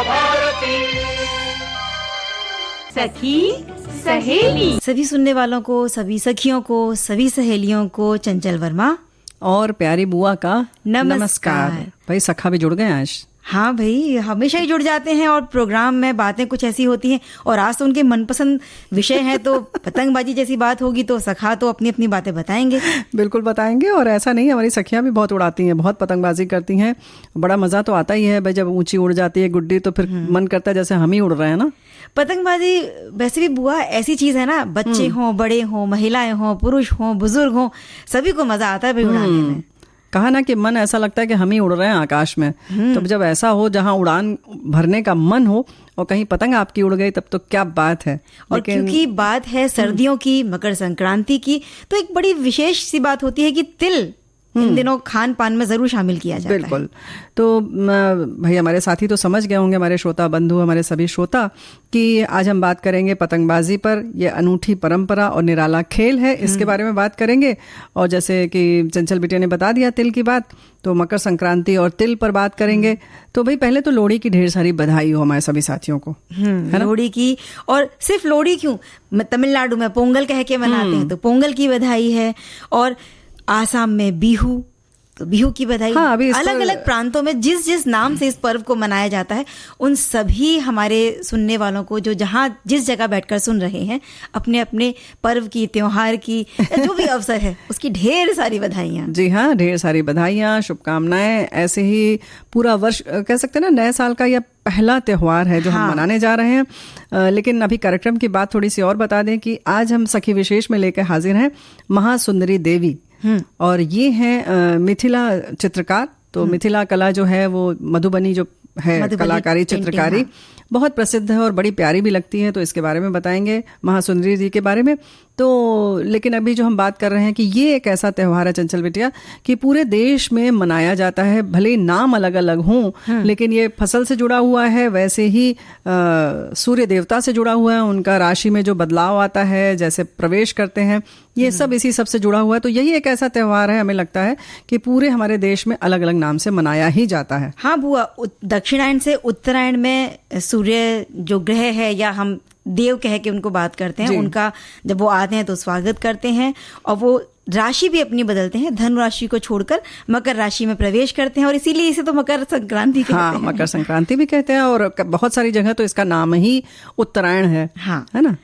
भारती। सखी सहेली। सभी सुनने वालों को, सभी सखियों को, सभी सहेलियों को चंचल वर्मा और प्यारी बुआ का नमस्कार। भाई सखा भी जुड़ गए आज। हाँ भाई, हमेशा ही जुड़ जाते हैं और प्रोग्राम में बातें कुछ ऐसी होती हैं और आज तो उनके मनपसंद विषय है तो पतंगबाजी जैसी बात होगी तो सखा तो अपनी अपनी बातें बताएंगे। बिल्कुल बताएंगे। और ऐसा नहीं, हमारी सखियां भी बहुत उड़ाती हैं, बहुत पतंगबाजी करती हैं। बड़ा मजा तो आता ही है भाई, जब ऊंची उड़ जाती है गुड्डी तो फिर मन करता है जैसे हम ही उड़ रहे हैं ना। पतंगबाजी वैसे भी बुआ ऐसी चीज है ना, बच्चे हों, बड़े हों, महिलाएं हों, पुरुष हों, बुजुर्ग हों, सभी को मजा आता है भाई उड़ाने में। कहा ना कि मन ऐसा लगता है कि हम ही उड़ रहे हैं आकाश में। तो जब ऐसा हो जहां उड़ान भरने का मन हो और कहीं पतंग आपकी उड़ गई तब तो क्या बात है। और क्योंकि बात है सर्दियों की, मकर संक्रांति की, तो एक बड़ी विशेष सी बात होती है कि तिल इन दिनों खान पान में जरूर शामिल किया जाता है। बिल्कुल। तो भाई हमारे साथी तो समझ गए होंगे, हमारे श्रोता बंधु, हमारे सभी श्रोता, कि आज हम बात करेंगे पतंगबाजी पर। ये अनूठी परंपरा और निराला खेल है, इसके बारे में बात करेंगे। और जैसे कि चंचल बिटिया ने बता दिया तिल की बात, तो मकर संक्रांति और तिल पर बात करेंगे। तो भाई पहले तो लोहड़ी की ढेर सारी बधाई हो हमारे सभी साथियों को। लोहड़ी की, और सिर्फ लोहड़ी क्यों, तमिलनाडु में पोंगल कह के मनाते हैं तो पोंगल की बधाई है। और आसाम में बिहू, तो बिहू की बधाई। हाँ, अभी अलग अलग प्रांतों में जिस जिस नाम से इस पर्व को मनाया जाता है, उन सभी हमारे सुनने वालों को जो जहां जिस जगह बैठकर सुन रहे हैं, अपने अपने पर्व की, त्योहार की, जो भी अवसर है उसकी ढेर सारी बधाइयां। जी हाँ, ढेर सारी बधाइयां, शुभकामनाएं। ऐसे ही पूरा वर्ष कह सकते हैं ना, नए साल का यह पहला त्योहार है जो हम मनाने जा रहे हैं। लेकिन अभी कार्यक्रम की बात थोड़ी सी और बता दें कि आज हम सखी विशेष में लेकर हाजिर हैं महासुंदरी देवी। और ये है मिथिला चित्रकार। तो मिथिला कला जो है वो मधुबनी जो है कलाकारी, चित्रकारी बहुत प्रसिद्ध है और बड़ी प्यारी भी लगती है। तो इसके बारे में बताएंगे, महासुंदरी जी के बारे में। तो लेकिन अभी जो हम बात कर रहे हैं कि ये एक ऐसा त्योहार है चंचल बिटिया कि पूरे देश में मनाया जाता है। भले नाम अलग अलग हों, लेकिन ये फसल से जुड़ा हुआ है, वैसे ही सूर्य देवता से जुड़ा हुआ है। उनका राशि में जो बदलाव आता है, जैसे प्रवेश करते हैं, ये सब इसी सब से जुड़ा हुआ है। तो यही एक ऐसा त्योहार है, हमें लगता है कि पूरे हमारे देश में अलग अलग नाम से मनाया ही जाता है। हाँ बुआ, दक्षिणायन से उत्तरायण में सूर्य जो ग्रह है, या हम देव कह के उनको बात करते हैं, उनका जब वो आते हैं तो स्वागत करते हैं। और वो राशि भी अपनी बदलते हैं, धनु राशि को छोड़कर मकर राशि में प्रवेश करते हैं। और इसीलिए इसे तो मकर संक्रांति कहते हैं। मकर संक्रांति भी कहते हैं। और बहुत सारी जगह तो इसका नाम ही उत्तरायण है। हाँ, है ना।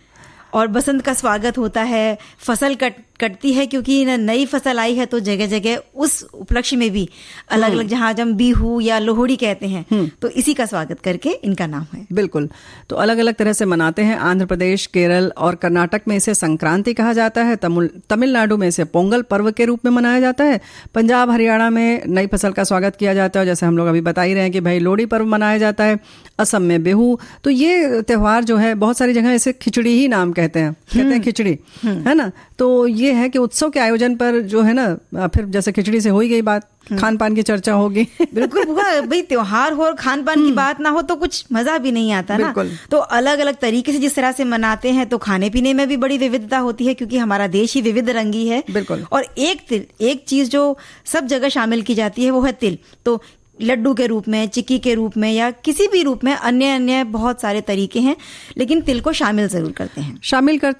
और बसंत का स्वागत होता है, फसल कटती है क्योंकि नई फसल आई है, तो जगह जगह उस उपलक्ष्य में भी अलग अलग, जहां हम बिहू या लोहड़ी कहते हैं, तो इसी का स्वागत करके इनका नाम है। बिल्कुल। तो अलग अलग तरह से मनाते हैं। आंध्र प्रदेश, केरल और कर्नाटक में इसे संक्रांति कहा जाता है। तमिलनाडु में इसे पोंगल पर्व के रूप में मनाया जाता है। पंजाब, हरियाणा में नई फसल का स्वागत किया जाता है, जैसे हम लोग अभी बता ही रहे हैं कि भाई लोहड़ी पर्व मनाया जाता है। असम में बिहू। तो ये त्योहार जो है, बहुत सारी जगह इसे खिचड़ी ही नाम कहते हैं खिचड़ी, है ना। तो ये है कि उत्सव के आयोजन पर जो है ना, फिर जैसे खिचड़ी से हो ही गई बात, खान पान की चर्चा होगी। बिल्कुल बुआ, भाई त्योहार हो और खान पान की बात ना हो तो कुछ मजा भी नहीं आता ना। तो अलग अलग तरीके से जिस तरह से मनाते हैं, तो खाने पीने में भी बड़ी विविधता होती है, क्योंकि हमारा देश ही विविध रंगी है। बिल्कुल। और एक चीज जो सब जगह शामिल की जाती है वो है तिल। तो लड्डू के रूप में, चिक्की के रूप में, या किसी भी रूप में, अन्य अन्य बहुत सारे तरीके हैं, लेकिन तिल को शामिल जरूर करते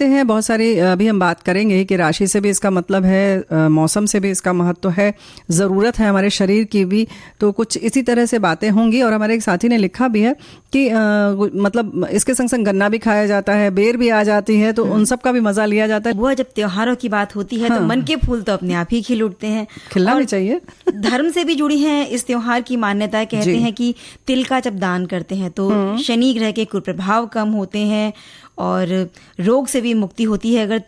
हैं। बहुत सारी अभी हम बात करेंगे कि राशि से भी इसका मतलब है, मौसम से भी इसका महत्व है, ज़रूरत है हमारे शरीर की भी। तो कुछ इसी तरह से बातें होंगी। और हमारे एक साथी ने लिखा भी है कि मतलब इसके संग संग गन्ना भी खाया जाता है, बेर भी आ जाती है, तो उन सब का भी मजा लिया जाता है। वो जब त्योहारों की बात होती है, तो मन के फूल तो अपने आप ही खिल उठते हैं। खिलना भी चाहिए। धर्म से भी जुड़ी है इस त्योहार की मान्यता। कहते हैं कि तिल का जब दान करते हैं तो शनि ग्रह के कुप्रभाव कम होते हैं और रोग से भी मुक्ति होती है, अगर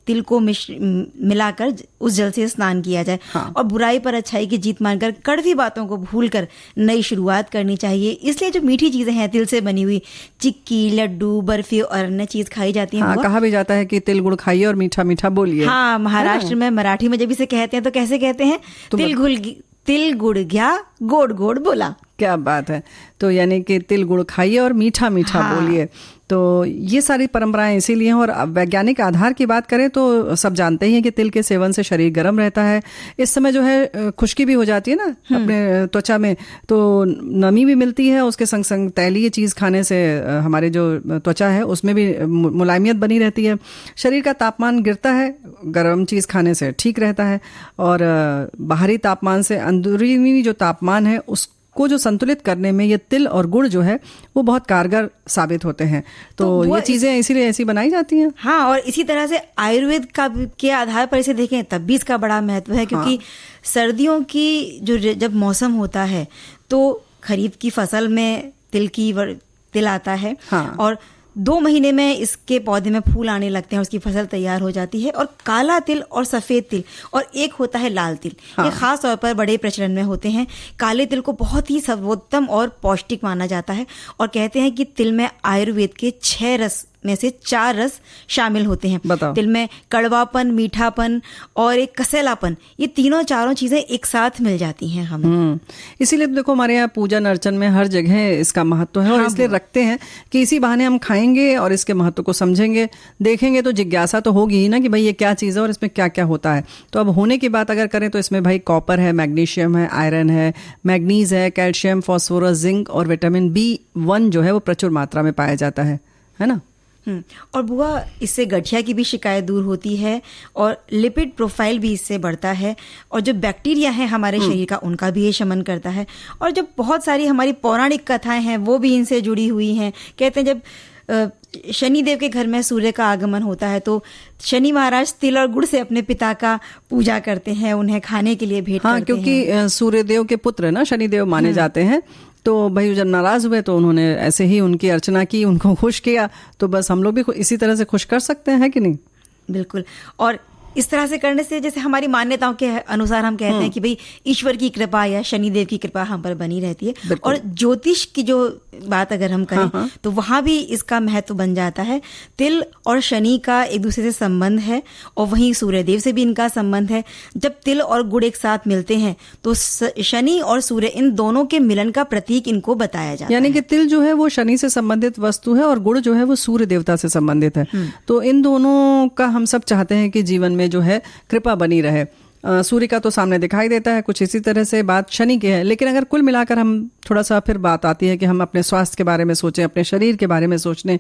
तिल को मिलाकर उस जल से स्नान किया जाए। और बुराई पर अच्छाई की जीत मानकर कड़वी बातों को भूलकर नई शुरुआत करनी चाहिए। इसलिए जो मीठी चीजें हैं, तिल से बनी हुई चिक्की, लड्डू, बर्फी और अन्य चीज खाई जाती है। कहा भी जाता है कि तिल गुड़ खाइए और मीठा मीठा बोलिए। हाँ, महाराष्ट्र में मराठी में जब इसे कहते हैं तो कैसे कहते हैं, तिल गुड़ गया, गोड़ गोड़ बोला। क्या बात है। तो यानी कि तिल गुड़ खाइए और मीठा मीठा बोलिए। तो ये सारी परंपराएं इसीलिए हैं। और वैज्ञानिक आधार की बात करें तो सब जानते ही हैं कि तिल के सेवन से शरीर गर्म रहता है। इस समय जो है खुश्की भी हो जाती है ना अपने त्वचा में, तो नमी भी मिलती है, उसके संग संग तैलीय चीज़ खाने से हमारे जो त्वचा है उसमें भी मुलायमियत बनी रहती है। शरीर का तापमान गिरता है, गर्म चीज़ खाने से ठीक रहता है, और बाहरी तापमान से अंदरूनी जो तापमान है उसको जो संतुलित करने में ये तिल और गुड़ जो है वो बहुत कारगर साबित होते हैं। तो ये चीजें इसीलिए ऐसी बनाई जाती हैं। हाँ, और इसी तरह से आयुर्वेद का के आधार पर इसे देखें तब भी इसका बड़ा महत्व है, क्योंकि सर्दियों की जो जब मौसम होता है तो खरीफ की फसल में तिल आता है। और 2 महीने में इसके पौधे में फूल आने लगते हैं, उसकी फसल तैयार हो जाती है। और काला तिल और सफेद तिल और एक होता है लाल तिल, ये खास तौर पर बड़े प्रचलन में होते हैं। काले तिल को बहुत ही सर्वोत्तम और पौष्टिक माना जाता है, और कहते हैं कि तिल में आयुर्वेद के 6 रस में से 4 रस शामिल होते हैं। तिल में कड़वापन, मीठापन और एक कसैलापन, ये चारों चीजें एक साथ मिल जाती हैं हमें। इसीलिए देखो हमारे यहाँ पूजन अर्चन में हर जगह इसका महत्व है। और इसलिए रखते हैं कि इसी बहाने हम खाएंगे और इसके महत्व को समझेंगे, देखेंगे तो जिज्ञासा तो होगी ही ना कि भाई ये क्या चीज़ है और इसमें क्या क्या होता है। तो अब होने की बात अगर करें तो इसमें भाई कॉपर है, मैग्नीशियम है, आयरन है, मैग्नीज है, कैल्शियम, फास्फोरस, जिंक और विटामिन B1 जो है वो प्रचुर मात्रा में पाया जाता है ना। और बुआ, इससे गठिया की भी शिकायत दूर होती है, और लिपिड प्रोफाइल भी इससे बढ़ता है, और जो बैक्टीरिया है हमारे शरीर का उनका भी ये शमन करता है। और जब बहुत सारी हमारी पौराणिक कथाएं हैं वो भी इनसे जुड़ी हुई हैं। कहते हैं जब शनिदेव के घर में सूर्य का आगमन होता है तो शनि महाराज तिल और गुड़ से अपने पिता का पूजा करते हैं, उन्हें खाने के लिए भेंट करते हैं। क्योंकि सूर्यदेव के पुत्र ना शनिदेव माने जाते हैं। तो भाई जब नाराज हुए तो उन्होंने ऐसे ही उनकी अर्चना की, उनको खुश किया। तो बस हम लोग भी इसी तरह से खुश कर सकते हैं, कि नहीं? बिल्कुल। और इस तरह से करने से जैसे हमारी मान्यताओं के अनुसार हम कहते हैं कि भाई ईश्वर की कृपा या शनिदेव की कृपा हम पर बनी रहती है। और ज्योतिष की जो बात अगर हम करें तो वहां भी इसका महत्व बन जाता है। तिल और शनि का एक दूसरे से संबंध है, और वहीं सूर्यदेव से भी इनका संबंध है। जब तिल और गुड़ एक साथ मिलते हैं तो शनि और सूर्य, इन दोनों के मिलन का प्रतीक इनको बताया जाता है। यानी कि तिल जो है वो शनि से संबंधित वस्तु है और गुड़ जो है वो सूर्य देवता से संबंधित है। तो इन दोनों का हम सब चाहते हैं कि जीवन में जो है कृपा बनी रहे। सूर्य का तो सामने दिखाई देता है, कुछ इसी तरह से बात शनि की है। लेकिन अगर कुल मिलाकर हम थोड़ा सा फिर बात आती है कि हम अपने स्वास्थ्य के बारे में सोचें, अपने शरीर के बारे में सोचने,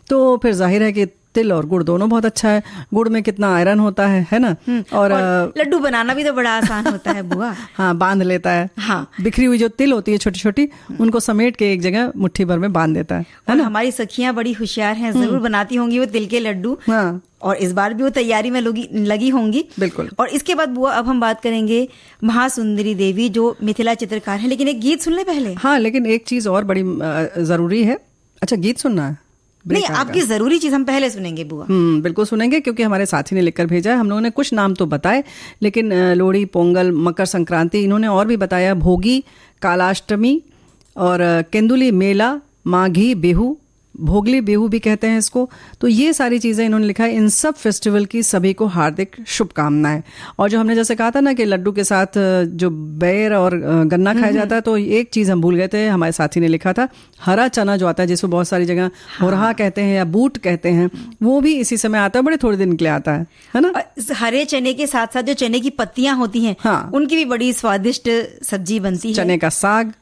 तो फिर जाहिर है कि तिल और गुड़ दोनों बहुत अच्छा है। गुड़ में कितना आयरन होता है ना। और लड्डू बनाना भी तो बड़ा आसान होता है बुआ। हाँ, बांध लेता है। हाँ, बिखरी हुई जो तिल होती है छोटी छोटी, उनको समेट के एक जगह मुट्ठी भर में बांध देता है ना। हमारी सखियां बड़ी होशियार हैं, जरूर बनाती होंगी वो तिल के लड्डू। हाँ, और इस बार भी वो तैयारी में लगी होंगी। बिल्कुल। और इसके बाद बुआ अब हम बात करेंगे महासुंदरी देवी जो मिथिला चित्रकार है। लेकिन एक गीत सुन ले पहले। हाँ, लेकिन एक चीज और बड़ी जरूरी है। अच्छा, गीत सुनना है? नहीं, आपकी जरूरी चीज हम पहले सुनेंगे बुआ। बिल्कुल सुनेंगे, क्योंकि हमारे साथी ने लिखकर भेजा है। हम लोगों ने कुछ नाम तो बताए, लेकिन लोहड़ी, पोंगल, मकर संक्रांति, इन्होंने और भी बताया। भोगी, कालाष्टमी और केंदुली मेला, माघी, बिहू, भोगली बिहू भी कहते हैं इसको। तो ये सारी चीज़ें इन्होंने लिखा है। इन सब फेस्टिवल की सभी को हार्दिक शुभकामनाएं। और जो हमने जैसे कहा था ना कि लड्डू के साथ जो बेर और गन्ना खाया जाता है, तो एक चीज़ हम भूल गए थे। हमारे साथी ने लिखा था हरा चना जो आता है, जिसको बहुत सारी जगह होरहा कहते हैं या बूट कहते हैं, वो भी इसी समय आता है, बड़े थोड़े दिन के लिए आता है ना। हरे चने के साथ साथ जो चने की पत्तियां होती हैं, उनकी भी बड़ी स्वादिष्ट सब्जी बनती है। चने का साग।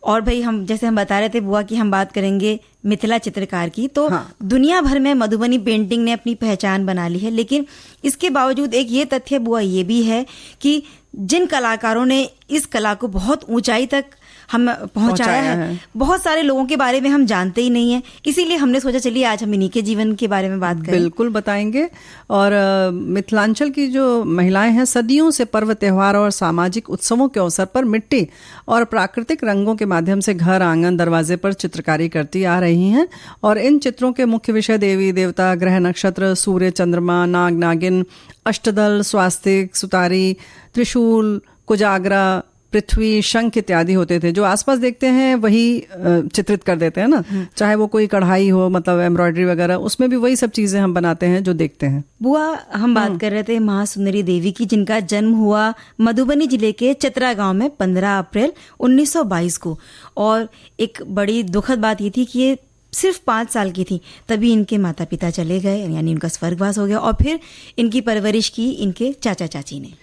और भाई हम जैसे हम बता रहे थे बुआ कि हम बात करेंगे मिथिला चित्रकार की, तो दुनिया भर में मधुबनी पेंटिंग ने अपनी पहचान बना ली है। लेकिन इसके बावजूद एक ये तथ्य बुआ ये भी है कि जिन कलाकारों ने इस कला को बहुत ऊंचाई तक हम पहुंचाया है, बहुत सारे लोगों के बारे में हम जानते ही नहीं है। इसीलिए हमने सोचा चलिए आज हम इन्हीं के जीवन के बारे में बात करें। बिल्कुल बताएंगे। और मिथिलांचल की जो महिलाएं हैं सदियों से पर्व त्योहार और सामाजिक उत्सवों के अवसर पर मिट्टी और प्राकृतिक रंगों के माध्यम से घर, आंगन, दरवाजे पर चित्रकारी करती आ रही हैं। और इन चित्रों के मुख्य विषय देवी देवता, ग्रह नक्षत्र, सूर्य, चंद्रमा, नाग नागिन, अष्टदल, स्वास्तिक, सुतारी, त्रिशूल, कुजागरा, पृथ्वी, शंख इत्यादि होते थे। जो आसपास देखते हैं वही चित्रित कर देते हैं ना। चाहे वो कोई कढ़ाई हो, मतलब एम्ब्रॉयडरी वगैरह, उसमें भी वही सब चीजें हम बनाते हैं जो देखते हैं। बुआ, हम बात कर रहे थे महासुंदरी देवी की, जिनका जन्म हुआ मधुबनी जिले के चतरा गांव में 15 अप्रैल 1922 को। और एक बड़ी दुखद बात ये थी कि ये सिर्फ 5 साल की थी तभी इनके माता पिता चले गए, यानी इनका स्वर्गवास हो गया, और फिर इनकी परवरिश की इनके चाचा चाची ने।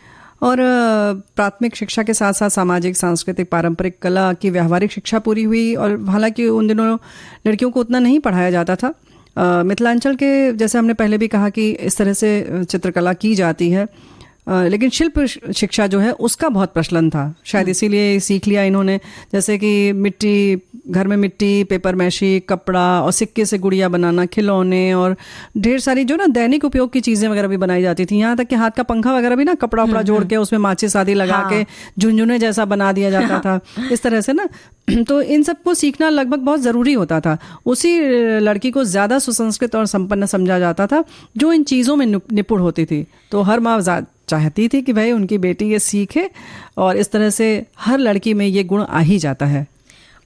और प्राथमिक शिक्षा के साथ साथ सामाजिक, सांस्कृतिक, पारंपरिक, कला की व्यावहारिक शिक्षा पूरी हुई। और हालांकि उन दिनों लड़कियों को उतना नहीं पढ़ाया जाता था। मिथिलांचल के, जैसे हमने पहले भी कहा कि इस तरह से चित्रकला की जाती है, लेकिन शिल्प शिक्षा जो है उसका बहुत प्रचलन था। शायद इसीलिए सीख लिया इन्होंने, जैसे कि मिट्टी, घर में मिट्टी, पेपर मैशी, कपड़ा और सिक्के से गुड़िया बनाना, खिलौने और ढेर सारी जो ना दैनिक उपयोग की चीज़ें वगैरह भी बनाई जाती थी। यहाँ तक कि हाथ का पंखा वगैरह भी ना कपड़ा उपड़ा जोड़ के उसमें माचिस आदि लगा के झुनझुने जैसा बना दिया जाता था, इस तरह से ना। तो इन सबको सीखना लगभग बहुत ज़रूरी होता था। उसी लड़की को ज़्यादा सुसंस्कृत और संपन्न समझा जाता था जो इन चीज़ों में निपुण होती थी। तो हर माँ चाहती थी कि भाई उनकी बेटी ये सीखे, और इस तरह से हर लड़की में ये गुण आ ही जाता है।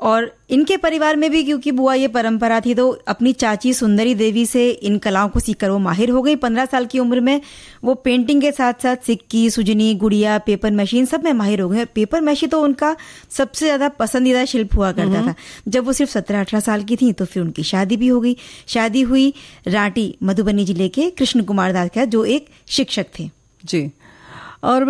और इनके परिवार में भी, क्योंकि बुआ ये परंपरा थी, तो अपनी चाची सुंदरी देवी से इन कलाओं को सीखकर वो माहिर हो गई। 15 साल की उम्र में वो पेंटिंग के साथ साथ सिक्की, सुजनी, गुड़िया, पेपर मशीन सब में माहिर हो गए। पेपर मैशी तो उनका सबसे ज़्यादा पसंदीदा शिल्प हुआ करता था। जब वो सिर्फ 17-18 साल की थी तो फिर उनकी शादी भी हो गई। शादी हुई रांटी, मधुबनी जिले के कृष्ण कुमार दास के, जो एक शिक्षक थे जी। और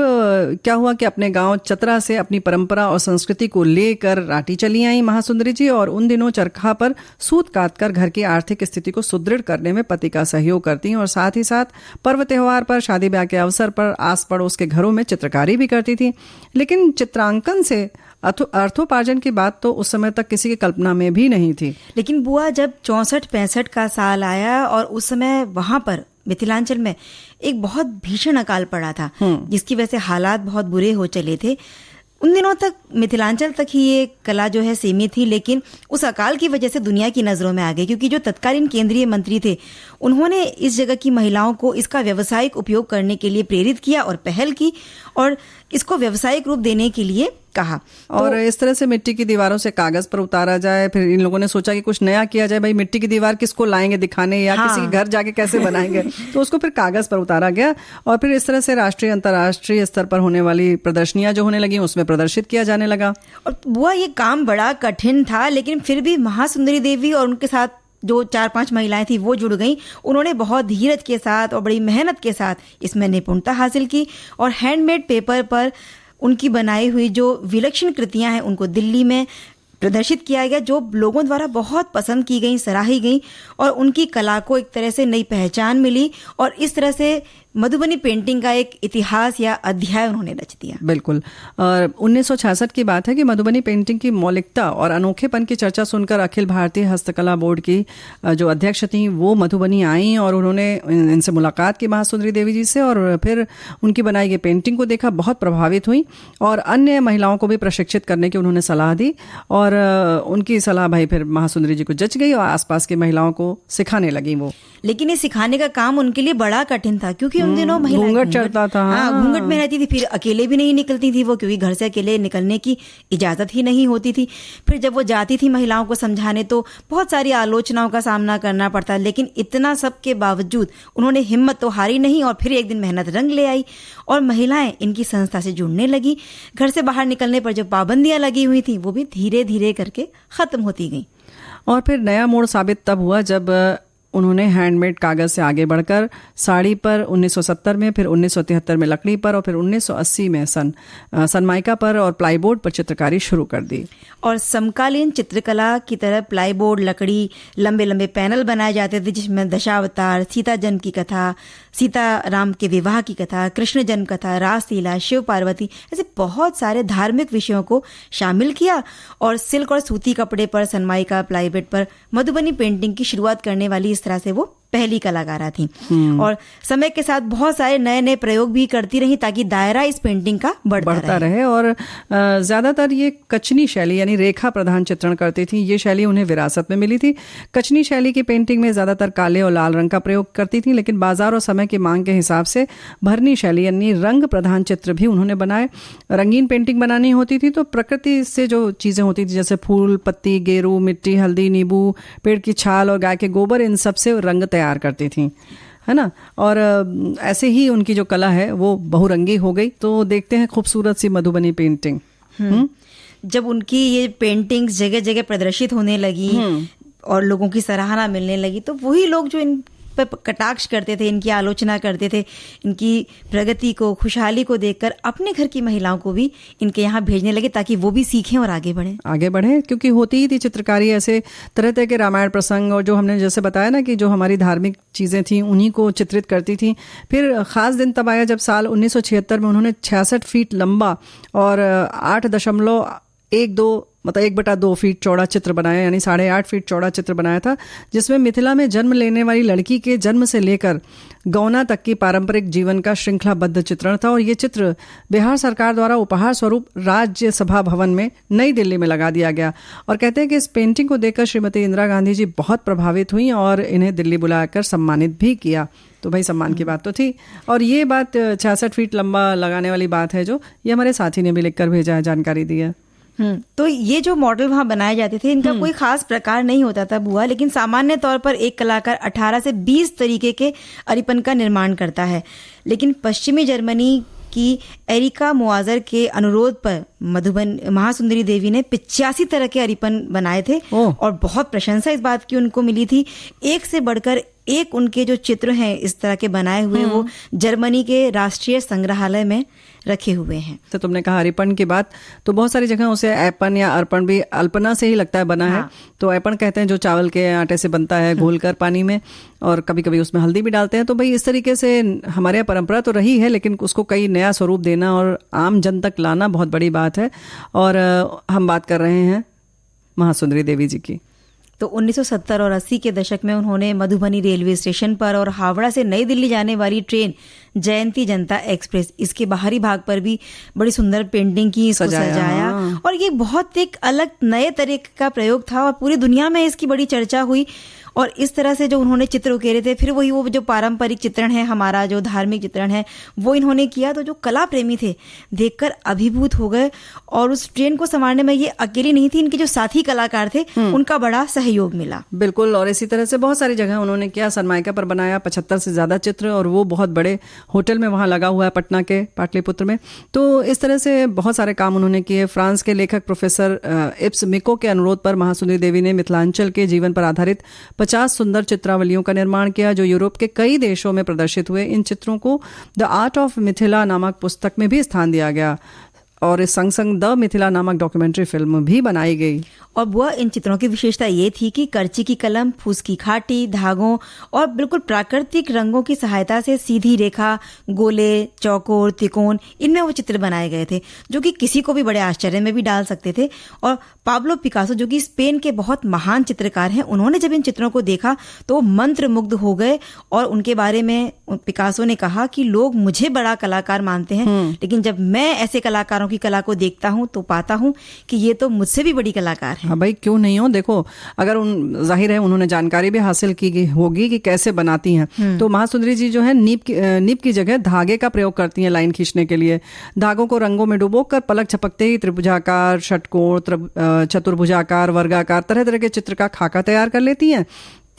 क्या हुआ कि अपने गांव चतरा से अपनी परंपरा और संस्कृति को लेकर रांटी चली आई महासुंदरी जी, और उन दिनों चरखा पर सूत काटकर घर की आर्थिक स्थिति को सुदृढ़ करने में पति का सहयोग करती, और साथ ही साथ पर्व त्योहार पर, शादी ब्याह के अवसर पर आस पड़ोस के घरों में चित्रकारी भी करती थी। लेकिन चित्रांकन से अर्थोपार्जन की बात तो उस समय तक किसी की कल्पना में भी नहीं थी। लेकिन बुआ जब 64-65 का साल आया और उस समय वहां पर मिथिलांचल में एक बहुत भीषण अकाल पड़ा था, जिसकी वजह से हालात बहुत बुरे हो चले थे। उन दिनों तक मिथिलांचल तक ही ये कला जो है सीमित थी, लेकिन उस अकाल की वजह से दुनिया की नज़रों में आ गई, क्योंकि जो तत्कालीन केंद्रीय मंत्री थे उन्होंने इस जगह की महिलाओं को इसका व्यावसायिक उपयोग करने के लिए प्रेरित किया और पहल की, और इसको व्यावसायिक रूप देने के लिए कहा। और इस तरह से मिट्टी की दीवारों से कागज पर उतारा जाए। फिर इन लोगों ने सोचा कि कुछ नया किया जाए, भाई मिट्टी की दीवार किसको लाएंगे दिखाने, या किसी के घर जाके कैसे बनाएंगे, तो उसको फिर कागज पर उतारा गया, और फिर इस तरह से राष्ट्रीय अंतर्राष्ट्रीय स्तर पर होने वाली प्रदर्शनियां जो होने लगी उसमें प्रदर्शित किया जाने लगा। और बुआ ये काम बड़ा कठिन था, लेकिन फिर भी महासुंदरी देवी और उनके साथ जो 4-5 महिलाएं थी वो जुड़ गईं। उन्होंने बहुत धीरज के साथ और बड़ी मेहनत के साथ इसमें निपुणता हासिल की, और हैंडमेड पेपर पर उनकी बनाई हुई जो विलक्षण कृतियां हैं उनको दिल्ली में प्रदर्शित किया गया, जो लोगों द्वारा बहुत पसंद की गई, सराही गई, और उनकी कला को एक तरह से नई पहचान मिली, और इस तरह से मधुबनी पेंटिंग का एक इतिहास या अध्याय उन्होंने रच दिया। बिल्कुल। और 1966 की बात है कि मधुबनी पेंटिंग की मौलिकता और अनोखेपन की चर्चा सुनकर अखिल भारतीय हस्तकला बोर्ड की जो अध्यक्ष थी वो मधुबनी आई, और उन्होंने इनसे मुलाकात की महासुंदरी देवी जी से, और फिर उनकी बनाई गई पेंटिंग को देखा, बहुत प्रभावित हुई, और अन्य महिलाओं को भी प्रशिक्षित करने की उन्होंने सलाह दी। और उनकी सलाह भाई फिर महासुंदरी जी को जच गई, और आसपास की महिलाओं को सिखाने लगी वो। लेकिन ये सिखाने का काम उनके लिए बड़ा कठिन था, क्योंकि उन दिनों महिलाएं घूंघट चढ़ता था। घूंघट में रहती थी, फिर अकेले भी नहीं निकलती थी वो, क्योंकि घर से अकेले निकलने की इजाजत ही नहीं होती थी। फिर जब वो जाती थी महिलाओं को समझाने तो बहुत सारी आलोचनाओं का सामना करना पड़ता, लेकिन इतना सब के बावजूद उन्होंने हिम्मत तो हारी नहीं, और फिर एक दिन मेहनत रंग ले आई और महिलाएं इनकी संस्था से जुड़ने लगी। घर से बाहर निकलने पर जो पाबंदियां लगी हुई थी वो भी धीरे धीरे करके खत्म होती गई। और फिर नया मोड़ साबित तब हुआ जब उन्होंने हैंडमेड कागज से आगे बढ़कर साड़ी पर 1970 में, फिर 1973 में लकड़ी पर, और फिर 1980 में सनमाइका पर और प्लाईबोर्ड पर चित्रकारी शुरू कर दी। और समकालीन चित्रकला की तरह प्लाईबोर्ड, लकड़ी, लंबे लंबे पैनल बनाए जाते थे, जिसमें दशावतार, सीता जन्म की कथा, सीताराम के विवाह की कथा, कृष्ण जन्म कथा, रासलीला, शिव पार्वती, ऐसे बहुत सारे धार्मिक विषयों को शामिल किया। और सिल्क और सूती कपड़े पर सनमाइका, प्लाईबोर्ड पर मधुबनी पेंटिंग की शुरुआत करने वाली इस तरह से वो पहली कलाकारा थी। और समय के साथ बहुत सारे नए नए प्रयोग भी करती रही, ताकि दायरा इस पेंटिंग का बढ़ता रहे। और ज्यादातर ये कचनी शैली यानी रेखा प्रधान चित्रण करती थी। ये शैली उन्हें विरासत में मिली थी। कचनी शैली की पेंटिंग में ज्यादातर काले और लाल रंग का प्रयोग करती थी, लेकिन बाजार और समय की मांग के हिसाब से भरनी शैली यानी रंग प्रधान चित्र भी उन्होंने बनाए। रंगीन पेंटिंग बनानी होती थी तो प्रकृति से जो चीजें होती थी, जैसे फूल, पत्ती, गेरू, मिट्टी, हल्दी, नींबू, पेड़ की छाल और गाय के गोबर, इन सब से रंग तैयार करती थी, है ना। और ऐसे ही उनकी जो कला है वो बहुरंगी हो गई। तो देखते हैं खूबसूरत सी मधुबनी पेंटिंग। जब उनकी ये पेंटिंग्स जगह जगह प्रदर्शित होने लगी, और लोगों की सराहना मिलने लगी, तो वही लोग जो इन पर कटाक्ष करते थे, इनकी आलोचना करते थे, इनकी प्रगति को, खुशहाली को देखकर अपने घर की महिलाओं को भी इनके यहाँ भेजने लगे ताकि वो भी सीखें और आगे बढ़ें, क्योंकि होती ही थी चित्रकारी ऐसे तरह तरह के रामायण प्रसंग, और जो हमने जैसे बताया ना कि जो हमारी धार्मिक चीज़ें थी उन्हीं को चित्रित करती थी। फिर ख़ास दिन तब आया जब साल 1976 में उन्होंने 66 फीट लंबा और 8.12 मतलब 1/2 फीट चौड़ा चित्र बनाया, यानी 8.5 फीट चौड़ा चित्र बनाया था, जिसमें मिथिला में जन्म लेने वाली लड़की के जन्म से लेकर गौना तक की पारंपरिक जीवन का श्रृंखलाबद्ध चित्रण था। और ये चित्र बिहार सरकार द्वारा उपहार स्वरूप राज्यसभा भवन में नई दिल्ली में लगा दिया गया। और कहते हैं कि इस पेंटिंग को देखकर श्रीमती इंदिरा गांधी जी बहुत प्रभावित हुई और इन्हें दिल्ली बुलाकर सम्मानित भी किया। तो भाई सम्मान की बात तो थी। और ये बात 66 फीट लंबा लगाने वाली बात है जो ये हमारे साथी ने भी लिखकर भेजा है, जानकारी दी है। तो ये जो मॉडल वहां बनाए जाते थे, इनका कोई खास प्रकार नहीं होता था बुआ, लेकिन सामान्य तौर पर एक कलाकार 18 से 20 तरीके के अरिपन का निर्माण करता है। लेकिन पश्चिमी जर्मनी की एरिका मुआजर के अनुरोध पर महासुंदरी देवी ने 85 तरह के अरिपन बनाए थे और बहुत प्रशंसा इस बात की उनको मिली थी। एक से बढ़कर एक उनके जो चित्र हैं इस तरह के बनाए हुए वो जर्मनी के राष्ट्रीय संग्रहालय में रखे हुए हैं। तो तुमने कहा अरिपन की बात, तो बहुत सारी जगह उसे ऐपन या अर्पण भी अल्पना से ही लगता है बना है। तो ऐपन कहते हैं जो चावल के आटे से बनता है घोलकर पानी में, और कभी कभी उसमें हल्दी भी डालते हैं। तो भाई इस तरीके से हमारे यहाँ परंपरा तो रही है, लेकिन उसको कई नया स्वरूप देना और आम जन तक लाना बहुत बड़ी बात है। और हम बात कर रहे हैं महासुंदरी देवी जी की। तो 1970 और 80 के दशक में उन्होंने मधुबनी रेलवे स्टेशन पर और हावड़ा से नई दिल्ली जाने वाली ट्रेन जयंती जनता एक्सप्रेस, इसके बाहरी भाग पर भी बड़ी सुंदर पेंटिंग की, इसको सजाया। और ये बहुत एक अलग नए तरीके का प्रयोग था और पूरी दुनिया में इसकी बड़ी चर्चा हुई। और इस तरह से जो उन्होंने चित्र उकेरे थे, फिर वही वो जो पारंपरिक चित्रण है, हमारा जो धार्मिक चित्रण है, वो इन्होंने किया। तो जो कला प्रेमी थे देखकर अभिभूत हो गए। और उस ट्रेन को संभालने में ये अकेली नहीं थी, इनके जो साथी कलाकार थे उनका बड़ा सहयोग मिला। बिल्कुल। और इसी तरह से बहुत सारी जगह उन्होंने किया। सनमाइका पर बनाया 75 से ज्यादा चित्र, और वो बहुत बड़े होटल में वहां लगा हुआ है पटना के पाटलिपुत्र में। तो इस तरह से बहुत सारे काम उन्होंने किए। फ्रांस के लेखक प्रोफेसर इब्स मिको के अनुरोध पर महासुंदरी देवी ने मिथिलांचल के जीवन पर आधारित 50 सुंदर चित्रावलियों का निर्माण किया, जो यूरोप के कई देशों में प्रदर्शित हुए। इन चित्रों को द आर्ट ऑफ मिथिला नामक पुस्तक में भी स्थान दिया गया, और इस संग संग द मिथिला नामक डॉक्यूमेंट्री फिल्म भी बनाई गई। और बुआ इन चित्रों की विशेषता ये थी कि करची की कलम, फूस की खाटी, धागों और बिल्कुल प्राकृतिक रंगों की सहायता से सीधी रेखा, गोले, चौकोर, त्रिकोण, इनमें वो चित्र बनाए गए थे, जो कि किसी को भी बड़े आश्चर्य में भी डाल सकते थे। और पाब्लो पिकासो, जो कि स्पेन के बहुत महान चित्रकार हैं, उन्होंने जब इन चित्रों को देखा तो मंत्रमुग्ध हो गए। और उनके बारे में पिकासो ने कहा कि लोग मुझे बड़ा कलाकार मानते हैं, लेकिन जब मैं ऐसे कलाकारों की कला को देखता हूं तो पाता हूं कि ये तो मुझसे भी बड़ी कलाकार है। हाँ भाई, क्यों नहीं हो। देखो, अगर जाहिर है उन्होंने जानकारी भी हासिल की होगी कि कैसे बनाती हैं। तो महासुंदरी जी जो है नीब की जगह धागे का प्रयोग करती हैं लाइन खींचने के लिए। धागों को रंगों में डुबोकर पलक झपकते ही त्रिभुजाकार, षटकोण, चतुर्भुजाकार, वर्गाकार तरह तरह के चित्र का खाका तैयार कर लेती हैं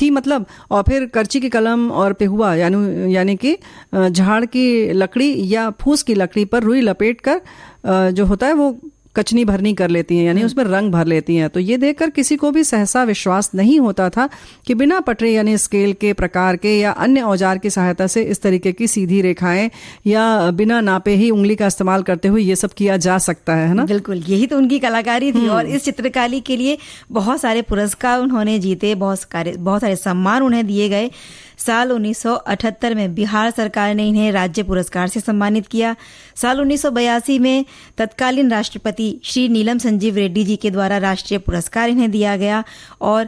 मतलब। और फिर करची की कलम और पेहुआ यानी कि झाड़ की लकड़ी या फूस की लकड़ी पर रुई लपेट कर जो होता है वो कचनी भरनी कर लेती हैं, यानी उसमें रंग भर लेती हैं। तो ये देखकर किसी को भी सहसा विश्वास नहीं होता था कि बिना पटरे यानी स्केल के प्रकार के या अन्य औजार की सहायता से इस तरीके की सीधी रेखाएं या बिना नापे ही उंगली का इस्तेमाल करते हुए ये सब किया जा सकता है ना। बिल्कुल, यही तो उनकी कलाकारी थी। और इस चित्रकारी के लिए बहुत सारे पुरस्कार उन्होंने जीते, बहुत सारे सम्मान उन्हें दिए गए। साल 1978 में बिहार सरकार ने इन्हें राज्य पुरस्कार से सम्मानित किया। साल 1982 में तत्कालीन राष्ट्रपति श्री नीलम संजीव रेड्डी जी के द्वारा राष्ट्रीय पुरस्कार इन्हें दिया गया। और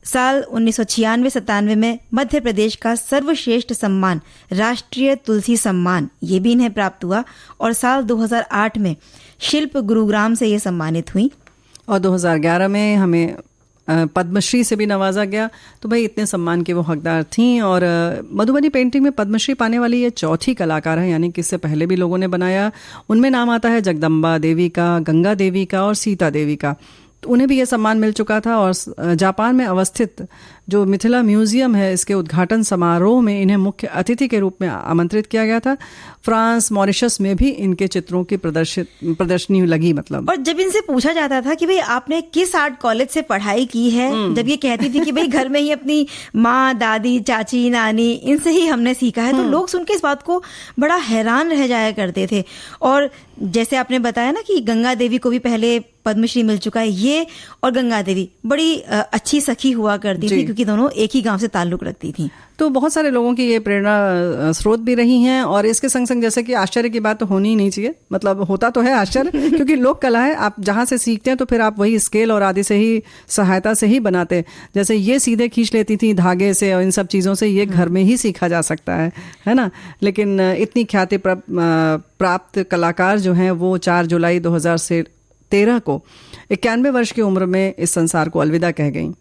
साल 1996-97 में मध्य प्रदेश का सर्वश्रेष्ठ सम्मान राष्ट्रीय तुलसी सम्मान ये भी इन्हें प्राप्त हुआ। और साल 2008 में शिल्प गुरुग्राम से ये सम्मानित हुई। और 2011 में हमें पद्मश्री से भी नवाजा गया। तो भाई इतने सम्मान के वो हकदार थीं। और मधुबनी पेंटिंग में पद्मश्री पाने वाली ये चौथी कलाकार है, यानी कि इससे पहले भी लोगों ने बनाया। उनमें नाम आता है जगदम्बा देवी का, गंगा देवी का और सीता देवी का। तो उन्हें भी ये सम्मान मिल चुका था। और जापान में अवस्थित जो मिथिला म्यूजियम है, इसके उद्घाटन समारोह में इन्हें मुख्य अतिथि के रूप में आमंत्रित किया गया था। फ्रांस, मॉरिशस में भी इनके चित्रों की प्रदर्शनी लगी मतलब। और जब इनसे पूछा जाता था कि भाई आपने किस आर्ट कॉलेज से पढ़ाई की है, जब ये कहती थी कि भाई घर में ही अपनी माँ, दादी, चाची, नानी, इनसे ही हमने सीखा है, तो लोग सुन के इस बात को बड़ा हैरान रह जाया करते थे। और जैसे आपने बताया ना कि गंगा देवी को भी पहले पद्मश्री मिल चुका है, ये और गंगा देवी बड़ी अच्छी सखी हुआ करती थी, क्योंकि दोनों एक ही गांव से ताल्लुक रखती थी। तो बहुत सारे लोगों की ये प्रेरणा स्रोत भी रही हैं। और इसके संग संग जैसे कि आश्चर्य की बात तो होनी ही नहीं चाहिए, मतलब होता तो है आश्चर्य क्योंकि लोक कला है, आप जहाँ से सीखते हैं तो फिर आप वही स्केल और आदि से ही सहायता से ही बनाते हैं। जैसे ये सीधे खींच लेती थी धागे से और इन सब चीज़ों से, ये घर में ही सीखा जा सकता है ना। लेकिन इतनी ख्याति प्राप्त कलाकार जो हैं वो 4 जुलाई 2013 को 91 वर्ष की उम्र में इस संसार को अलविदा कह गईं।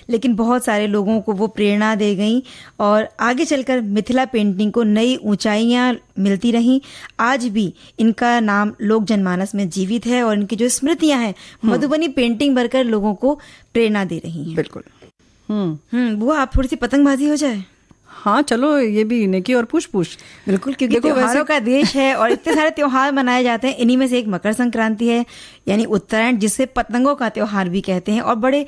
लेकिन बहुत सारे लोगों को वो प्रेरणा दे गई और आगे चलकर मिथिला पेंटिंग को नई ऊंचाइयां मिलती रहीं। आज भी इनका नाम लोक जनमानस में जीवित है और इनकी जो स्मृतियां हैं मधुबनी पेंटिंग भरकर लोगों को प्रेरणा दे रही हैं। बिल्कुल। बुआ, आप थोड़ी सी पतंगबाजी हो जाए। हाँ चलो, ये भी नेकी और पूछ बिल्कुल, क्योंकि त्योहारों का देश है और इतने सारे त्योहार मनाए जाते हैं। इन्हीं में से एक मकर संक्रांति है, यानी उत्तरायण, जिसे पतंगों का त्योहार भी कहते हैं। और बड़े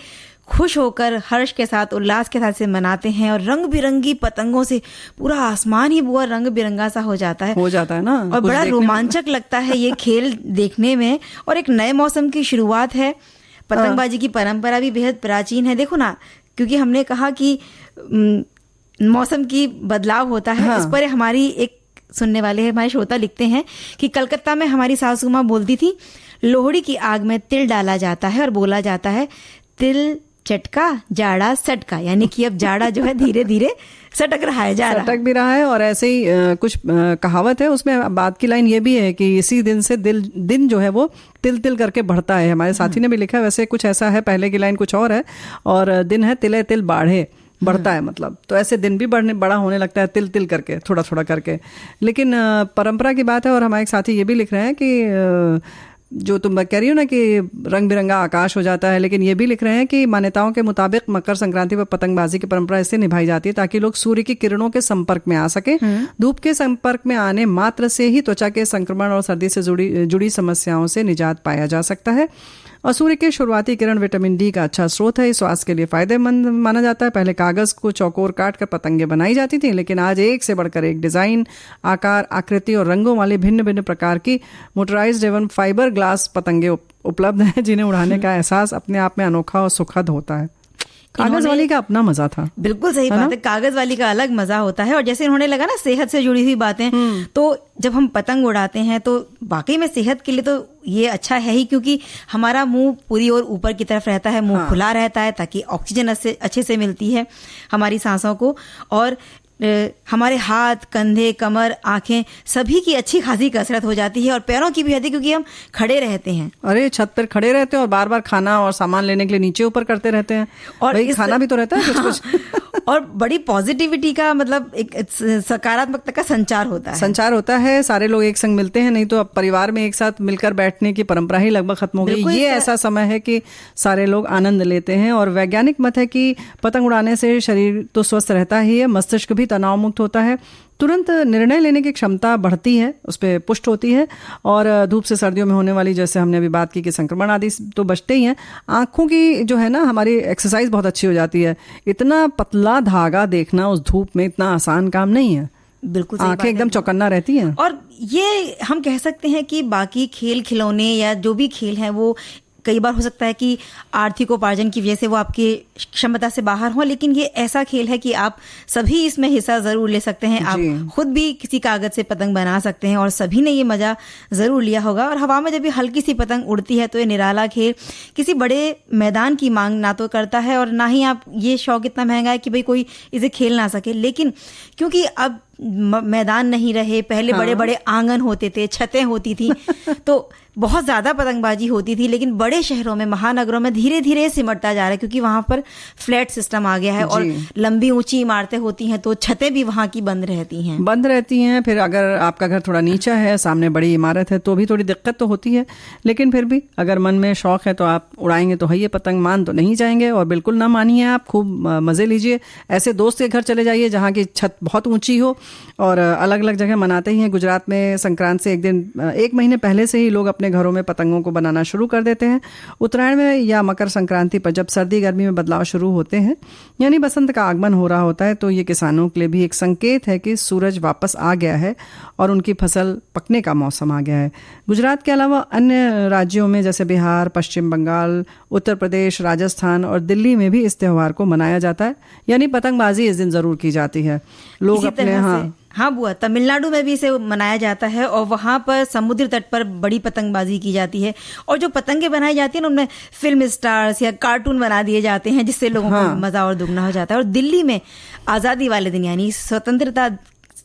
खुश होकर, हर्ष के साथ, उल्लास के साथ से मनाते हैं और रंग बिरंगी पतंगों से पूरा आसमान ही बुआ रंग बिरंगा सा हो जाता है ना। और बड़ा रोमांचक लगता है ये खेल देखने में। और एक नए मौसम की शुरुआत है। पतंगबाजी की परंपरा भी बेहद प्राचीन है। देखो ना, क्योंकि हमने कहा कि मौसम की बदलाव होता है, इस पर हमारी एक सुनने वाले हैं, हमारे श्रोता लिखते हैं कि कलकत्ता में हमारी सासू माँ बोलती थी, लोहड़ी की आग में तिल डाला जाता है और बोला जाता है तिल चटका जाड़ा सटका, यानी कि अब जाड़ा जो है धीरे धीरे सटक रहा है, सटक भी रहा है। और ऐसे ही कुछ कहावत है, उसमें बात की लाइन ये भी है कि इसी दिन से दिन जो है वो तिल तिल करके बढ़ता है। हमारे साथी ने भी लिखा है, वैसे कुछ ऐसा है, पहले की लाइन कुछ और है और दिन है तिले तिल बाढ़े, बढ़ता है मतलब। तो ऐसे दिन भी बड़ा होने लगता है तिल तिल करके, थोड़ा थोड़ा करके। लेकिन परंपरा की बात है। और हमारे एक साथी ये भी लिख रहे हैं कि जो तुम कह रही हो ना कि रंग बिरंगा आकाश हो जाता है, लेकिन ये भी लिख रहे हैं कि मान्यताओं के मुताबिक मकर संक्रांति पर पतंगबाजी की परंपरा इससे निभाई जाती है ताकि लोग सूर्य की किरणों के संपर्क में आ सके। धूप के संपर्क में आने मात्र से ही त्वचा के संक्रमण और सर्दी से जुड़ी समस्याओं से निजात पाया जा सकता है। और सूर्य के शुरुआती किरण विटामिन डी का अच्छा स्रोत है, स्वास्थ्य के लिए फायदेमंद माना जाता है। पहले कागज को चौकोर काट कर पतंगे बनाई जाती थी, लेकिन आज एक से बढ़कर एक डिजाइन, आकार, आकृति और रंगों वाली भिन्न भिन्न प्रकार की मोटराइज्ड एवं फाइबर ग्लास पतंगे उपलब्ध हैं, जिन्हें उड़ाने का एहसास अपने आप में अनोखा और सुखद होता है। कागज वाली का अपना मजा था। बिल्कुल सही बात है, कागज वाली का अलग मजा होता है। और जैसे उन्होंने लगा ना सेहत से जुड़ी हुई बातें, तो जब हम पतंग उड़ाते हैं तो वाकई में सेहत के लिए तो ये अच्छा है ही, क्योंकि हमारा मुंह पूरी ओर ऊपर की तरफ रहता है, मुंह खुला रहता है ताकि ऑक्सीजन अच्छे से मिलती है हमारी सांसों को। और हमारे हाथ, कंधे, कमर, आंखें सभी की अच्छी खासी कसरत हो जाती है और पैरों की भी होती है, क्योंकि हम खड़े रहते हैं। अरे छत पर खड़े रहते हैं और बार बार खाना और सामान लेने के लिए नीचे ऊपर करते रहते हैं, और खाना भी तो रहता है कुछ और बड़ी पॉजिटिविटी का मतलब एक सकारात्मकता का संचार होता है। सारे लोग एक संग मिलते हैं, नहीं तो अब परिवार में एक साथ मिलकर बैठने की परंपरा ही लगभग खत्म हो गई। ये ऐसा समय है कि सारे लोग आनंद लेते हैं। और वैज्ञानिक मत है कि पतंग उड़ाने से शरीर तो स्वस्थ रहता ही है, मस्तिष्क भी तनाव मुक्त होता है, तुरंत निर्णय लेने की क्षमता बढ़ती है, उस पर पुष्ट होती है। और धूप से सर्दियों में होने वाली, जैसे हमने अभी बात की कि संक्रमण आदि तो बचते ही हैं। आंखों की जो है ना हमारी एक्सरसाइज बहुत अच्छी हो जाती है। इतना पतला धागा देखना उस धूप में इतना आसान काम नहीं है। बिल्कुल, आंखें एकदम चौकन्ना रहती हैं। और ये हम कह सकते हैं कि बाकी खेल खिलौने या जो भी खेल हैं वो कई बार हो सकता है कि आर्थिक उपार्जन की वजह से वो आपकी क्षमता से बाहर हो, लेकिन ये ऐसा खेल है कि आप सभी इसमें हिस्सा जरूर ले सकते हैं। आप खुद भी किसी कागज से पतंग बना सकते हैं और सभी ने ये मजा जरूर लिया होगा। और हवा में जब भी हल्की सी पतंग उड़ती है तो ये निराला खेल किसी बड़े मैदान की मांग ना तो करता है और ना ही आप ये शौक इतना महंगा है कि भाई कोई इसे खेल ना सके। लेकिन क्योंकि अब मैदान नहीं रहे, पहले बड़े बड़े आंगन होते थे, छतें होती थी, तो बहुत ज़्यादा पतंगबाजी होती थी। लेकिन बड़े शहरों में, महानगरों में धीरे धीरे सिमटता जा रहा है, क्योंकि वहाँ पर फ्लैट सिस्टम आ गया है और लंबी ऊंची इमारतें होती हैं, तो छतें भी वहाँ की बंद रहती हैं। फिर अगर आपका घर थोड़ा नीचा है, सामने बड़ी इमारत है, तो भी थोड़ी दिक्कत तो होती है। लेकिन फिर भी अगर मन में शौक है तो आप उड़ाएंगे तो है, ये पतंग मान तो नहीं जाएंगे। और बिल्कुल ना मानिए, आप खूब मज़े लीजिए। ऐसे दोस्त के घर चले जाइए जहाँ की छत बहुत ऊँची हो, और अलग अलग जगह मनाते ही हैं। गुजरात में संक्रांत से एक महीने पहले से ही लोग अपने घरों में पतंगों को बनाना शुरू कर देते हैं। उत्तरायण में या मकर संक्रांति पर जब सर्दी गर्मी में बदलाव शुरू होते हैं, यानी बसंत का आगमन हो रहा होता है, तो ये किसानों के लिए भी एक संकेत है कि सूरज वापस आ गया है और उनकी फसल पकने का मौसम आ गया है। गुजरात के अलावा अन्य राज्यों में जैसे बिहार, पश्चिम बंगाल, उत्तर प्रदेश, राजस्थान और दिल्ली में भी इस त्योहार को मनाया जाता है, यानी पतंगबाजी इस दिन जरूर की जाती है। लोग अपने हाँ बुआ, तमिलनाडु में भी इसे मनाया जाता है और वहाँ पर समुद्र तट पर बड़ी पतंगबाजी की जाती है। और जो पतंगे बनाई जाती है ना, उनमें फिल्म स्टार्स या कार्टून बना दिए जाते हैं, जिससे लोगों को मजा और दुगना हो जाता है। और दिल्ली में आज़ादी वाले दिन यानी स्वतंत्रता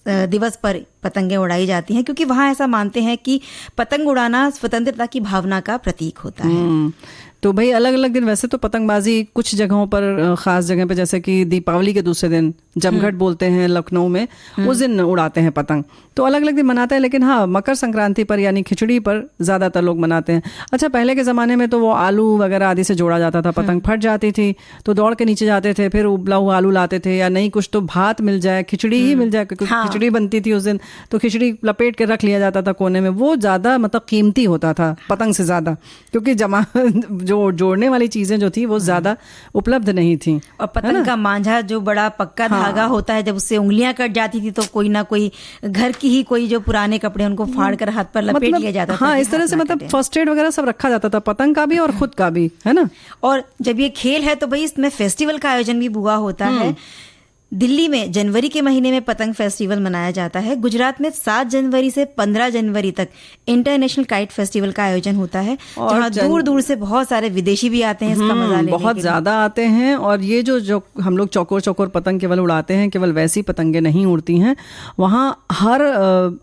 दिवस पर पतंगे उड़ाई जाती हैं, क्योंकि वहाँ ऐसा मानते हैं कि पतंग उड़ाना स्वतंत्रता की भावना का प्रतीक होता है। तो भाई अलग अलग दिन, वैसे तो पतंगबाजी कुछ जगहों पर, खास जगह पे, जैसे कि दीपावली के दूसरे दिन जमघट बोलते हैं लखनऊ में, उस दिन उड़ाते हैं पतंग। तो अलग अलग दिन मनाते हैं। लेकिन हाँ, मकर संक्रांति पर यानी खिचड़ी पर ज्यादातर लोग मनाते हैं। अच्छा, पहले के जमाने में तो वो आलू वगैरह आदि से जोड़ा जाता था, पतंग फट जाती थी तो दौड़ के नीचे जाते थे, फिर उबला हुआ आलू लाते थे, या नहीं कुछ तो भात मिल जाए, खिचड़ी ही मिल जाए, क्योंकि खिचड़ी बनती थी उस दिन, तो खिचड़ी लपेट के रख लिया जाता था कोने में। वो ज्यादा मतलब कीमती होता था पतंग से ज्यादा, क्योंकि जो जोड़ने वाली चीजें जो थी वो ज्यादा उपलब्ध नहीं थी। और पतंग का मांझा जो बड़ा पक्का धागा होता है, जब उससे उंगलियां कट जाती थी तो कोई ना कोई घर की ही कोई जो पुराने कपड़े उनको फाड़ कर हाथ पर लपेट लिया जाता था। हाँ, इस तरह से मतलब फर्स्ट एड वगैरह सब रखा जाता था, पतंग का भी और खुद का भी, है ना। और जब ये खेल है तो भाई इसमें फेस्टिवल का आयोजन भी हुआ होता है। दिल्ली में जनवरी के महीने में पतंग फेस्टिवल मनाया जाता है। गुजरात में 7 जनवरी से 15 जनवरी तक इंटरनेशनल काइट फेस्टिवल का आयोजन होता है, जहाँ दूर दूर से बहुत सारे विदेशी भी आते हैं इसका मजा लेने के लिए। बहुत ज्यादा आते हैं। और ये जो हम लोग चौकोर चौकोर पतंग केवल उड़ाते हैं, केवल वैसी पतंगे नहीं उड़ती हैं, वहाँ हर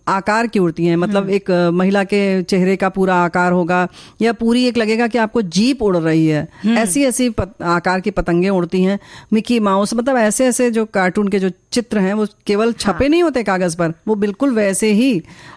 आकार की उड़ती हैं। मतलब एक महिला के चेहरे का पूरा आकार होगा, या पूरी एक लगेगा कि आपको जीप उड़ रही है, ऐसी ऐसी आकार की पतंगे उड़ती हैं। मिकी माउस, मतलब ऐसे ऐसे जो कार्टून के जो चित्र हैं वो केवल छपे नहीं होते कागज पर, वो बिल्कुल वैसे ही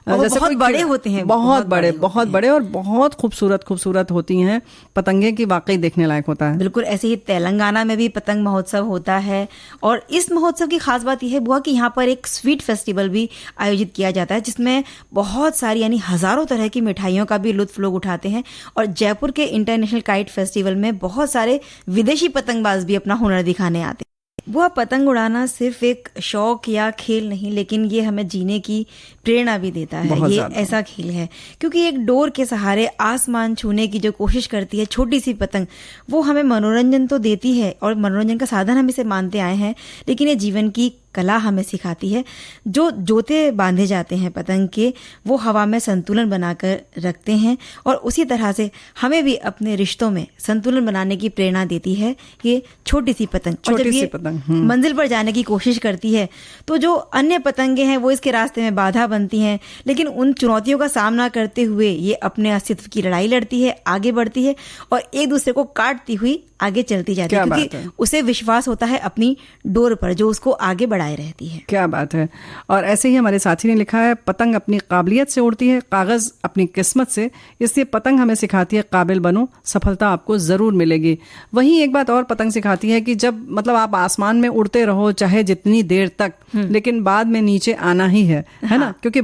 जैसे बहुत बड़े होते हैं, बहुत बड़े और बहुत खूबसूरत होती हैं पतंगे की, वाकई देखने लायक होता है। बिल्कुल ऐसे ही तेलंगाना में भी पतंग महोत्सव होता है। और इस महोत्सव की खास बात यह है बुआ कि यहाँ पर एक स्वीट फेस्टिवल भी आयोजित किया जाता है, जिसमें बहुत सारी यानी हजारों तरह की मिठाइयों का भी लुत्फ लोग उठाते हैं। और जयपुर के इंटरनेशनल काइट फेस्टिवल में बहुत सारे विदेशी पतंगबाज भी अपना हुनर दिखाने आते हैं। वो पतंग उड़ाना सिर्फ एक शौक या खेल नहीं, लेकिन ये हमें जीने की प्रेरणा भी देता है। ये ऐसा खेल है क्योंकि एक डोर के सहारे आसमान छूने की जो कोशिश करती है छोटी सी पतंग, वो हमें मनोरंजन तो देती है और मनोरंजन का साधन हम इसे मानते आए हैं, लेकिन ये जीवन की कला हमें सिखाती है। जो जोते बांधे जाते हैं पतंग के, वो हवा में संतुलन बनाकर रखते हैं और उसी तरह से हमें भी अपने रिश्तों में संतुलन बनाने की प्रेरणा देती है ये छोटी सी पतंग। और जब ये मंजिल पर जाने की कोशिश करती है तो जो अन्य पतंगे हैं वो इसके रास्ते में बाधा बनती हैं, लेकिन उन चुनौतियों का सामना करते हुए ये अपने अस्तित्व की लड़ाई लड़ती है, आगे बढ़ती है और एक दूसरे को काटती हुई आगे चलती जाती है, क्योंकि उसे विश्वास होता है अपनी डोर पर जो उसको आगे बढ़ाए रहती है। क्या बात है। और ऐसे ही हमारे साथी ने लिखा है, पतंग अपनी काबिलियत से उड़ती है, कागज अपनी किस्मत से, इसलिए पतंग हमें सिखाती है काबिल बनो, सफलता आपको जरूर मिलेगी। वहीं एक बात और पतंग सिखाती है कि जब मतलब आप आसमान में उड़ते रहो चाहे जितनी देर तक, लेकिन बाद में नीचे आना ही है ना। क्योंकि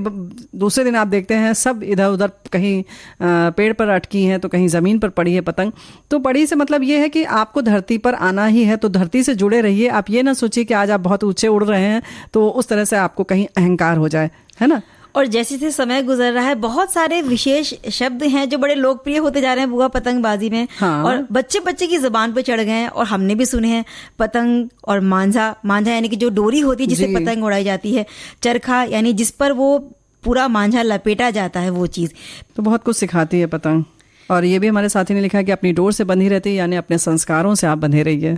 दूसरे दिन आप देखते हैं सब इधर उधर कहीं पेड़ पर अटकी है तो कहीं जमीन पर पड़ी है पतंग। तो पड़ी से मतलब ये है कि आपको धरती पर आना ही है, तो धरती से जुड़े रहिए। आप ये ना सोचिए कि आज आप बहुत ऊंचे उड़ रहे हैं तो उस तरह से आपको कहीं अहंकार हो जाए, है ना। और जैसे जैसे समय गुजर रहा है बहुत सारे विशेष शब्द हैं जो बड़े लोकप्रिय होते जा रहे हैं बुआ पतंगबाजी में। हाँ। और बच्चे बच्चे की जुबान पे चढ़ गए हैं और हमने भी सुने हैं। पतंग और मांझा यानी कि जो डोरी होती है जिससे पतंग उड़ाई जाती है, चरखा यानी जिस पर वो पूरा मांझा लपेटा जाता है, वो चीज तो बहुत कुछ सिखाती है पतंग। और ये भी हमारे साथी ने लिखा है कि अपनी डोर से बंधी रहती है, यानी अपने संस्कारों से आप बंधे रहिए।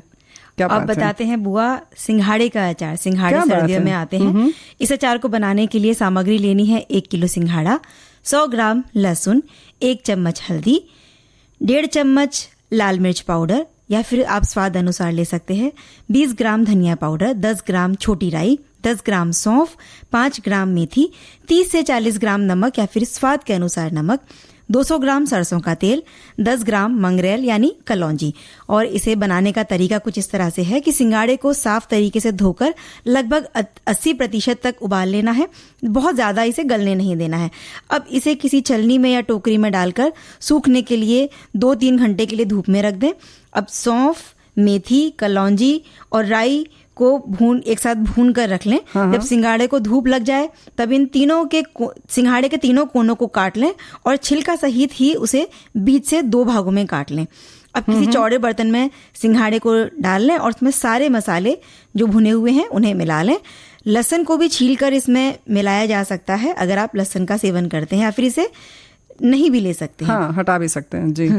क्या अब बात है। बताते हैं बुआ सिंघाड़े का अचार। सिंघाड़े क्या बात सर्दियों है। में आते हैं। इस अचार को बनाने के लिए सामग्री लेनी है 1 किलो सिंघाड़ा, 100 ग्राम लहसुन, 1 चम्मच हल्दी, 1.5 चम्मच लाल मिर्च पाउडर या फिर आप स्वाद अनुसार ले सकते हैं, 20 ग्राम धनिया पाउडर, 10 ग्राम छोटी राई, 10 ग्राम सौंफ, 5 ग्राम मेथी, 30 से 40 ग्राम नमक या फिर स्वाद के अनुसार नमक, 200 ग्राम सरसों का तेल, 10 ग्राम मंगरेल यानी कलौंजी। और इसे बनाने का तरीका कुछ इस तरह से है कि सिंगाड़े को साफ तरीके से धोकर लगभग 80% तक उबाल लेना है, बहुत ज़्यादा इसे गलने नहीं देना है। अब इसे किसी छलनी में या टोकरी में डालकर सूखने के लिए 2-3 घंटे के लिए धूप में रख दें। अब सौंफ, मेथी, कलौंजी और राई को एक साथ भून कर रख लें। जब सिंगाड़े को धूप लग जाए तब इन तीनों के सिंगाड़े के तीनों कोनों को काट लें और छिलका सहित ही उसे बीच से 2 भागों में काट लें। अब किसी चौड़े बर्तन में सिंघाड़े को डाल लें और उसमें सारे मसाले जो भुने हुए हैं उन्हें मिला लें। लहसुन को भी छीलकर इसमें मिलाया जा सकता है अगर आप लहसुन का सेवन करते हैं, या फिर इसे नहीं भी ले सकते हैं। हाँ, हटा भी सकते हैं जी।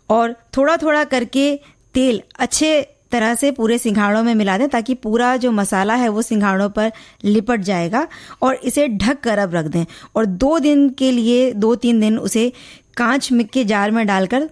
और थोड़ा थोड़ा करके तेल अच्छे तरह से पूरे सिंघाड़ों में मिला दें ताकि पूरा जो मसाला है वो सिंघाड़ों पर लिपट जाएगा। और इसे ढक कर अब रख दें और 2 दिन के लिए 2-3 दिन उसे कांच के जार में डालकर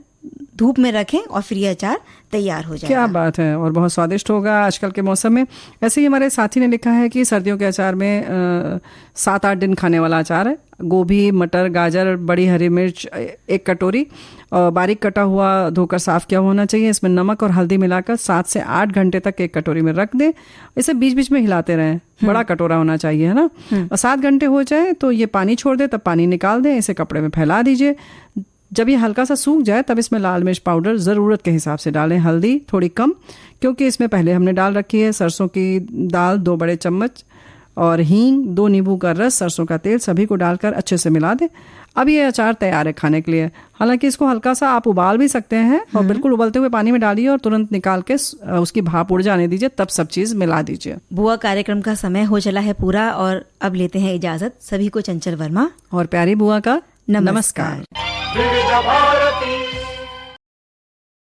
धूप में रखें और फिर ये अचार तैयार हो जाएगा। क्या बात है, और बहुत स्वादिष्ट होगा आजकल के मौसम में। ऐसे ही हमारे साथी ने लिखा है कि सर्दियों के अचार में 7-8 दिन खाने वाला अचार है। गोभी, मटर, गाजर, बड़ी हरी मिर्च 1 कटोरी, और बारीक कटा हुआ धोकर साफ किया होना चाहिए। इसमें नमक और हल्दी मिलाकर 7 से 8 घंटे तक 1 कटोरी में रख दें। इसे बीच बीच में हिलाते रहें, बड़ा कटोरा होना चाहिए, है ना। और 7 घंटे हो जाए तो ये पानी छोड़ दे, तब पानी निकाल दें, इसे कपड़े में फैला दीजिए। जब ये हल्का सा सूख जाए तब इसमें लाल मिर्च पाउडर ज़रूरत के हिसाब से डालें, हल्दी थोड़ी कम क्योंकि इसमें पहले हमने डाल रखी है, सरसों की दाल 2 बड़े चम्मच और हींग, 2 नींबू का रस, सरसों का तेल, सभी को डालकर अच्छे से मिला दें। अब ये अचार तैयार है खाने के लिए। हालांकि इसको हल्का सा आप उबाल भी सकते हैं और बिल्कुल उबलते हुए पानी में डालिए और तुरंत निकाल के उसकी भाप उड़ जाने दीजिए, तब सब चीज़ मिला दीजिए। बुआ कार्यक्रम का समय हो चला है पूरा और अब लेते हैं इजाजत। सभी को चंचल वर्मा और प्यारी बुआ का नमस्कार। विविध भारती